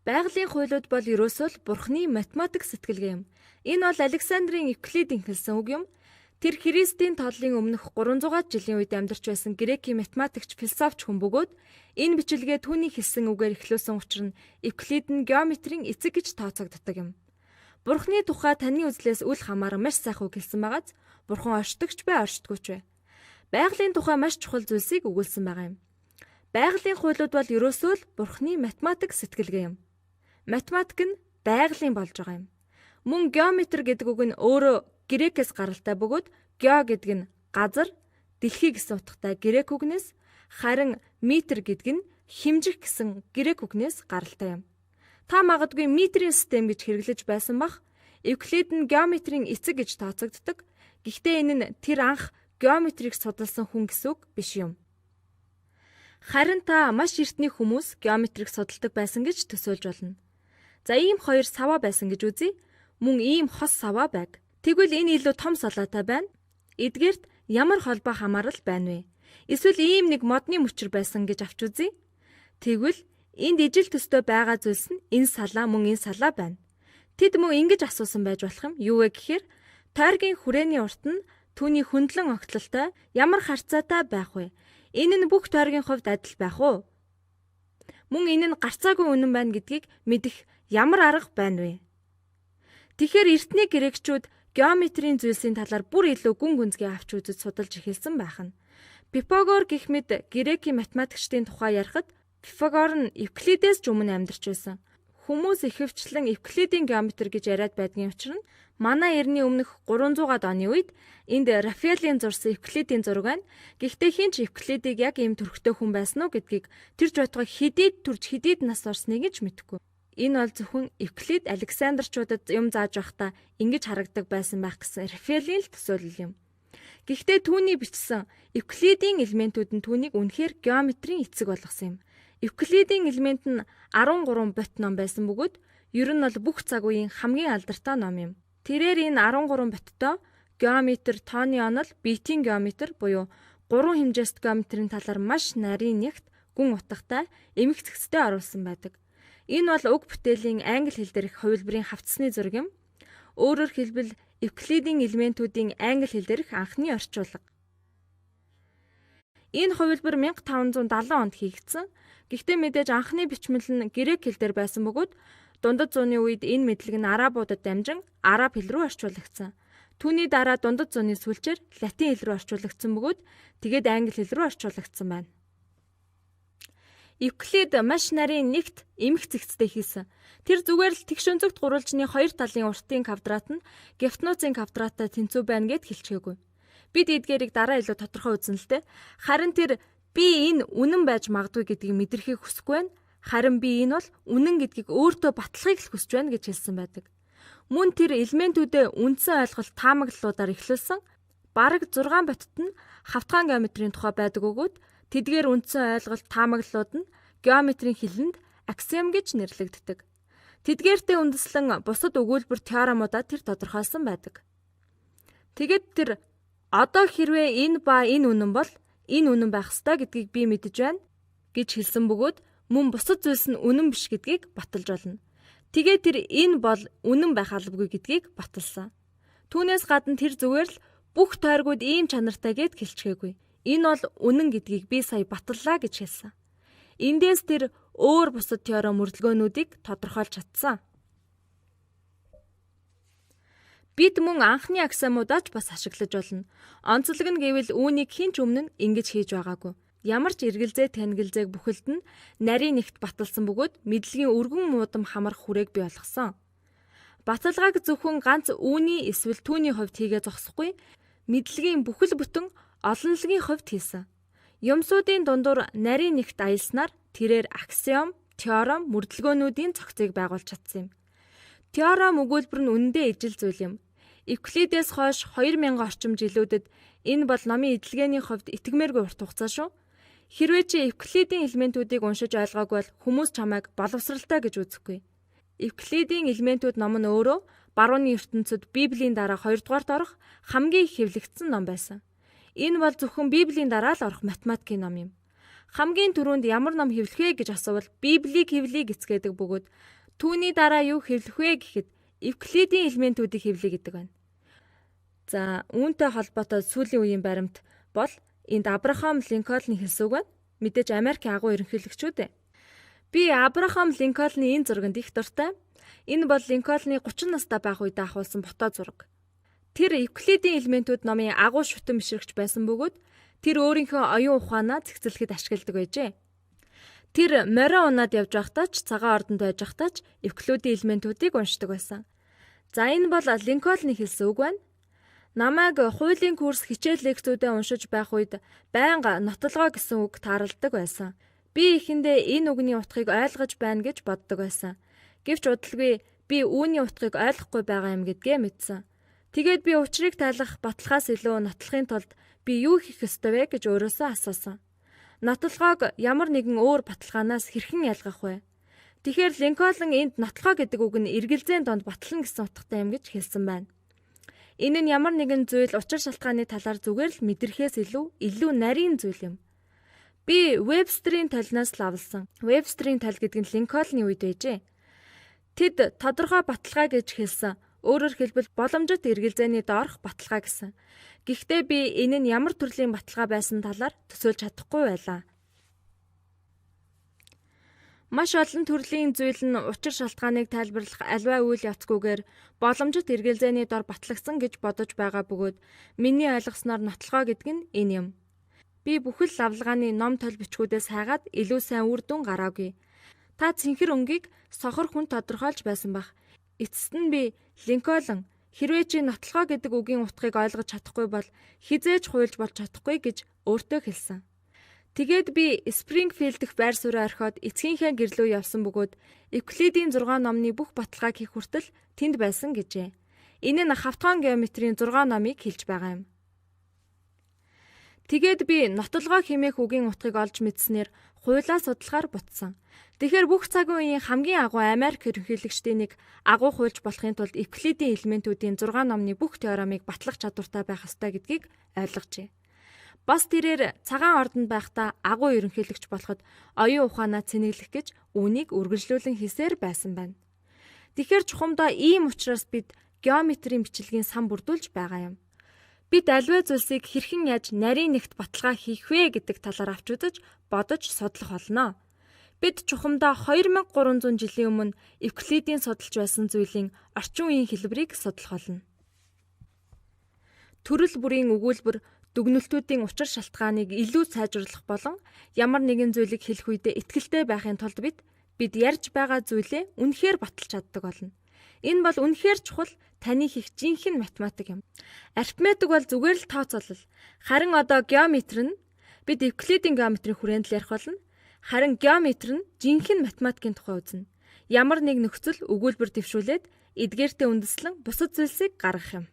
Байгалийн хуйлууд бол ерөөсөө л Бурхны математик сэтгэлгээ юм. Энэ бол Александрийн Евклидийн хэлсэн үг юм. Тэр Христийн тооллын өмнөх 300 жилийн үед амьдарч байсан Грекийн математикч, философч хүн бөгөөд энэ бичлэгээ түүний хэлсэн үгээр эхлүүлсэн учраас Евклид нь геометрийн эцэг гэж тооцогддог юм. Бурхны тухай таны үзлээс үл хамааран маш сайхан үг хэлсэн байгааз Бурхан оршдогч бай, оршдоггүйч вэ? Байгалийн тухай маш чухал зүйлсийг өгүүлсэн байгаа юм. Байгалийн хуйлууд бол ерөөсөө л Бурхны математик сэтгэлгээ юм. Математик нь байгалийн болж байгаа юм. Мөн геометр гэдэг үг нь өөрөө грекээс гаралтай бөгөөд гео гэдэг нь газар, дэлхий гэсэн утгатай грек үгнээс, харин метр гэдэг нь хэмжих гэсэн грек үгнээс гаралтай юм. Та магадгүй метрийн систем гэж хэрэглэж байсан бах. Евклид нь геометрийн эцэг гэж тооцогддог. Гэхдээ энэ нь тэр анх геометрийг судалсан хүн гэсэн үг биш юм. Харин та маш эртний хүмүүс геометрийг судалдаг байсан гэж төсөөлж болно. За ийм хоёр саваа байсан гэж үзье. Мөн ийм хос саваа байг. Тэгвэл энэ илүү том салаатай байна. Эдгээрт ямар холбоо хамаарал байна вэ? Эсвэл ийм нэг модны мөчр байсан гэж авч үзье. Тэгвэл энд ижил төстэй байгаа зүйлс нь энэ салаа мөн энэ салаа байна. Тэд мөн ингэж асуусан байж болох юм. Юу вэ гэхээр тойргийн хүрээний урт нь түүний хөндлөн огтлолтой ямар харьцаатай байх вэ? Энэ нь бүх тойргийн хувьд адил байх уу? Мөн энэ нь гарцаагүй үнэн байна гэдгийг мэдэх ямар арга байна вэ? Тэгэхээр эртний грекчүүд геометрийн зүйлсийн талаар бүр илүү гүн гүнзгий авч үзэж судалж эхэлсэн байх нь. Пифагор гэх мэт грекийн математикчдын тухай ярихад Пифагор нь Евклидээс ч өмнө амьдарч байсан. Хүмүүс ихэвчлэн Евклидийн геометр гэж яриад байдгийн учир нь манай эртний өмнөх 300-аад оны үед энд Рафаэлийн зурсан Евклидийн зураг байна. Гэхдээ хин ч Евклидийг яг ийм төрхтэй хүн байсан уу гэдгийг тэрж байтугай хэдийд төрж хэдийд нас орсныг ч мэдэхгүй. Энэ бол зөвхөн Евклид Александрчуудад юм зааж байхдаа ингэж харагдаг байсан байх гэсэн Рафаэлийн л төсөөлөл юм. Гэхдээ түүний бичсэн Евклидийн элементүүд нь түүнийг үнэхээр геометрийн эцэг болгосон юм. Евклидийн элемент нь 13 бот ном байсан бөгөөд ер нь бол бүх цаг үеийн хамгийн алдартай ном юм. Тэрээр энэ 13 боттоо геометр, тооны онол, биетийн геометр буюу 3 хэмжээст геометрийн талаар маш нарийн нэгт гүн утгатай эмх зэгцтэй оруулсан байдаг. Энэ бол уг бүтээлийн англи хэл дээрх хувилбарын хавцсны зураг юм. Өөрөөр хэлбэл Евклидийн элементүүдийн англи хэл дээрх анхны орчуулга. Энэ хувилбар 1570 онд хийгдсэн. Гэхдээ мэдээж анхны бичмэл нь грек хэл дээр байсан бөгөөд дундад зууны үед энэ мэдлэг нь арабуудад дамжин араб хэл рүү орчуулагдсан. Түүний дараа дундад зууны сүүлчээр латин хэл рүү орчуулагдсан бөгөөд тэгээд англи хэл рүү орчуулагдсан байна. Евклид маш нарийн нэгт эмх зэгцтэй хийсэн. Тэр зүгээр л тэгш өнцөгт гурвалжны хоёр талын уртын квадрат нь гипотенузын квадраттай тэнцүү байна гэд хэлчихээгүй. Бид эдгээрийг дараа илүү тодорхой үзнэ л дээ. Харин тэр би энэ үнэн байж магадгүй гэдгийг мэдрэхийг хүсэхгүй байна. Харин би энэ бол үнэн гэдгийг өөртөө батлахыг л хүсэж байна гэж хэлсэн байдаг. Мөн тэр элементүүдэд үндсэн ойлголт таамаглалуудаар эхлүүлсэн. Бараг 6 боттод нь хавтгаан геометрийн тухай байдаг өгөөд тэдгээр үндсэн ойлголт таамаглалууд нь геометрийн хэлэнд аксиом гэж нэрлэгддэг. Тэдгээртээ үндэслэн бусад өгүүлбэр теоремуудад тэр тодорхойлсон байдаг. Тэгэд тэр одоо хэрвээ энэ ба энэ үнэн бол энэ үнэн байх ёстой гэдгийг би мэдэж байна гэж хэлсэн бөгөөд мөн бусад зүйлс нь үнэн биш гэдгийг баталж болно. Тэгээд тэр энэ бол үнэн байх албагүй гэдгийг баталсан. Түүнээс гадна тэр зүгээр л бүх тойргууд ийм чанартай гэд хэлчихээгүй. Энэ бол үнэн гэдгийг би сая баталлаа гэж хэлсэн. Эндээс тэр өөр бусад теорем мөрдлгөөнүүдийг тодорхойлж чадсан. Бид мөн анхны аксиомуудаа ч бас ашиглаж болно. Онцлог нь гэвэл үүнийг хинч өмнө нь ингэж хийж байгаагүй. Ямар ч эргэлзээ танилзээг бүхэлд нь нарийн нэгт баталсан бөгөөд мэдлэгийн өргөн муудам хамрах хүрээг бий болгосон. Баталгааг зөвхөн ганц үүний эсвэл түүний хувьд хийгээ зогсохгүй, мэдлэгийн бүхэл бүтэн олонлогийн хувьд хийсэн. Юмсуудын дундуур нарийн нэгт аялснаар тэрээр аксиом, теорем, мөрдлгөөнүүдийн цогцыг байгуулж чадсан юм. Теорем өгүүлбэр нь үнэндээ ижил зүйл юм. Евклидээс хойш 2000 орчим жилүүдэд энэ бол номын эдлэгээний хувьд итгэмээргүй урт хугацаа шүү. Хэрвээ чи Евклидийн элементүүдийг уншиж ойлгоогүй бол хүмүүс чамайг боловсралтай гэж үзэхгүй. Евклидийн элементүүд ном нь өөрөө барууны ертөнцид Библийн дараа 2 дугаарт орох хамгийн их хэвлэгдсэн ном байсан. Энэ бол зөвхөн Библийн дараа л орох математикийн ном юм. Хамгийн түрүүнд ямар ном хэвлэх вэ гэж асуувал Библийг хэвлэе гэцгээдэг бөгөөд түүний дараа юу хэвлэх вэ гэхэд Евклидийн элементүүдийг хэвлэе гэдэг байна. За үүнтэй холбоотой сүүлийн үеийн баримт бол энд Абрахам Линкольн хэлсэн үг байна. Мэдээж Америкийн агуу ерөнхийлөгчүүд ээ. Би Абрахам Линкольны энэ зурганд их дуртай. Энэ бол Линкольны 30 настай байх үед авахулсан фото зураг. Тэр Евклидийн элементүүд номын агуу шүтэн бишрэгч байсан бөгөөд тэр өөрийнхөө оюун ухаанаа зэгцэлэхэд ашигладаг байжээ. Тэр морио унаад явж байхдаа ч цагаан ордонд байж байхдаа ч Евклидийн элементүүдийг уншдаг байсан. За энэ бол Линкольны хэлсэн үг байна. Намайг хуулийн курс хичээл лекцүүдэд уншиж байх үед байнга нотлогоо гэсэн үг тааралдаг байсан. Би эхэндээ энэ үгний утгыг ойлгож байна гэж боддог байсан. Гэвч удалгүй би үүний утгыг ойлгохгүй байгаа юм гэдгээ мэдсэн. Тэгээд би учрыг тайлах баталгаас илүү нотлохын тулд би юу хийх ёстой вэ гэж өөрөөсөө асуусан. Нотлогоог ямар нэгэн өөр баталгаанаас хэрхэн ялгах вэ? Тэгэхээр Линкольн энд нотлогоо гэдэг үг нь эргэлзээний донд батлана гэсэн утгатай юм гэж хэлсэн байна. Энэ нь ямар нэгэн зүйл учир шалтгааны талаар зүгээр л мэдрэхээс илүү нарийн зүйл юм. Би Вебстерийн талнаас л авалсан. Вебстерийн тал гэдэг нь Линкольны үед байжээ. Тэд тодорхой баталгаа гэж хэлсэн. Өөрөөр хэлбэл боломжит эргэлзээний доорх баталгаа гэсэн. Гэхдээ би энэ нь ямар төрлийн баталгаа байсан талаар төсөөлж чадахгүй байлаа. Маш олон төрлийн зүйл нь учир шалтгааныг тайлбарлах аливаа үйл явцгүйгээр боломжит эргэлзээний дор батлагдсан гэж бодож байгаа бөгөөд миний ойлгосноор нотлогоо гэдэг нь энэ юм. Би бүхэл лавлгааны ном тол бичгүүдээс хайгаад илүү сайн үр дүн гараагүй. Та цэнхэр өнгийг сохор хүн тодорхойлж байсан бах. Эцэст нь би Линкольн хэрвээ чи нотлогоо гэдэг үгийн утгыг ойлгож чадахгүй бол хизээж хуйлж болж чадахгүй гэж өөртөө хэлсэн. Тэгээд би Спрингфилд дэх байр сууриа орхиод эцгийнхээ гэрлөө явсан бөгөөд Евклидийн 6 номны бүх баталгааг хийх хүртэл тэнд байсан гэжээ. Энэ нь хавтгайн геометрийн 6 номыг хэлж байгаа юм. Тэгээд би нотлогоо хэмээх үгийн утгыг олж мэдснээр хуйлаа судалгаар бутсан. Тэгэхээр бүх цагийн үеийн хамгийн агуу Америк ерөнхийлөгчдийн нэг агуу хуульч болохын тулд Евклидийн элементүүдийн 6 номны бүх теоремыг батлах чадвартай байх ёстой гэдгийг ойлгожээ. Бас тэрээр цагаан ордонд байхдаа агуу ерөнхийлөгч болоход оюун ухаанаа цэнэглэх гэж үүнийг үргэлжлүүлэн хийсээр байсан байна. Тэгэхээр чухамдаа ийм учраас бид геометрийн бичлэгийн сан бүрдүүлж байгаа юм. Бид аливаа зүйлсийг хэрхэн яаж нарийн нэгт баталгаа хийх вэ гэдэг талаар авч үзэж бодож судлах болно. Бид чухамдаа 2300 жилийн өмнө Евклидийн судалж байсан зүйлийн орчин үеийн хэлбэрийг судлах болно. Төрөл бүрийн өгүүлбэр дүгнэлтүүдийн учир шалтгааныг илүү сайжруулах болон ямар нэгэн зүйлийг хэлэх үедээ итгэлтэй байхын тулд бид ярьж байгаа зүйлээ үнэхээр баталж чаддаг болно. Энэ бол үнэхээр чухал таны хийх жинхэнэ математик юм. Арифметик бол зүгээр л тооцоолол. Харин одоо геометр нь бид Евклидийн геометрийн хүрээнд л ярих болно. Харин геометр нь жинхэнэ математикийн тухай үзнэ. Ямар нэг нөхцөл өгүүлбэр дэвшүүлээд эдгээртээ үндэслэн бусад зүйлсийг гаргах юм.